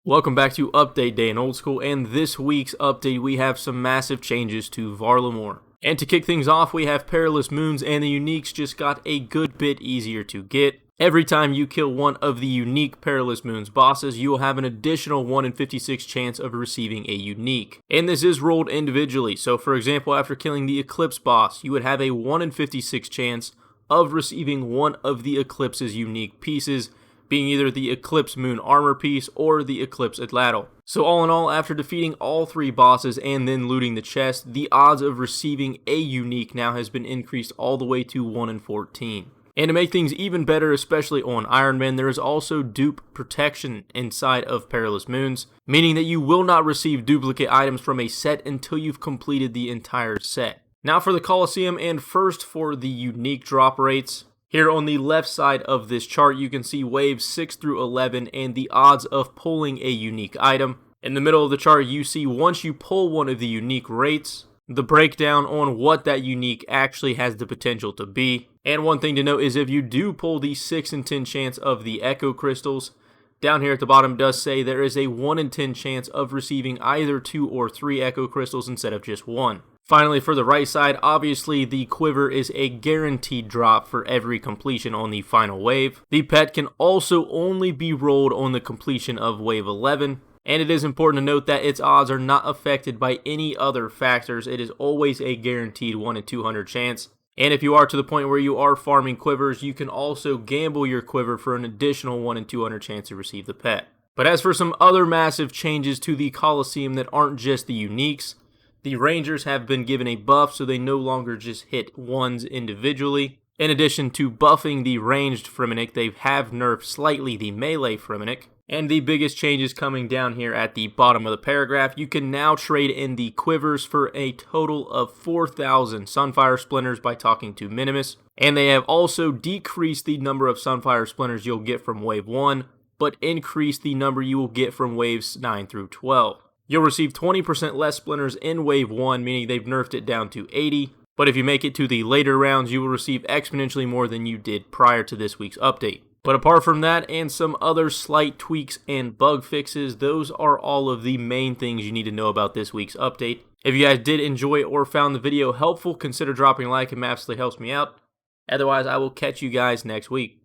Welcome back to Update Day in Old School, and this week's update we have some massive changes to Varlamore. And to kick things off, we have Perilous Moons, and the uniques just got a good bit easier to get. Every time you kill one of the unique Perilous Moons bosses, you will have an additional 1 in 56 chance of receiving a unique. And this is rolled individually, so for example, after killing the Eclipse boss, you would have a 1 in 56 chance of receiving one of the Eclipse's unique pieces, being either the Eclipse Moon armor piece or the Eclipse Atlatl. So all in all, after defeating all 3 bosses and then looting the chest, the odds of receiving a unique now has been increased all the way to 1 in 14. And to make things even better, especially on Iron Man, there is also dupe protection inside of Perilous Moons, meaning that you will not receive duplicate items from a set until you've completed the entire set. Now for the Colosseum, and first for the unique drop rates. Here on the left side of this chart, you can see waves 6 through 11 and the odds of pulling a unique item. In the middle of the chart, you see once you pull one of the unique rates, the breakdown on what that unique actually has the potential to be. And one thing to note is if you do pull the 6 in 10 chance of the Echo Crystals, down here at the bottom does say there is a 1 in 10 chance of receiving either 2 or 3 Echo Crystals instead of just 1. Finally, for the right side, obviously the quiver is a guaranteed drop for every completion on the final wave. The pet can also only be rolled on the completion of wave 11, and it is important to note that its odds are not affected by any other factors. It is always a guaranteed 1 in 200 chance. And if you are to the point where you are farming quivers, you can also gamble your quiver for an additional 1 in 200 chance to receive the pet. But as for some other massive changes to the Colosseum that aren't just the uniques, the Rangers have been given a buff, so they no longer just hit ones individually. In addition to buffing the ranged Fremennik, they have nerfed slightly the melee Fremennik. And the biggest change is coming down here at the bottom of the paragraph. You can now trade in the quivers for a total of 4,000 Sunfire Splinters by talking to Minimus. And they have also decreased the number of Sunfire Splinters you'll get from Wave 1, but increased the number you will get from Waves 9 through 12. You'll receive 20% less splinters in Wave 1, meaning they've nerfed it down to 80, but if you make it to the later rounds, you will receive exponentially more than you did prior to this week's update. But apart from that and some other slight tweaks and bug fixes, those are all of the main things you need to know about this week's update. If you guys did enjoy or found the video helpful, consider dropping a like. It massively helps me out. Otherwise, I will catch you guys next week.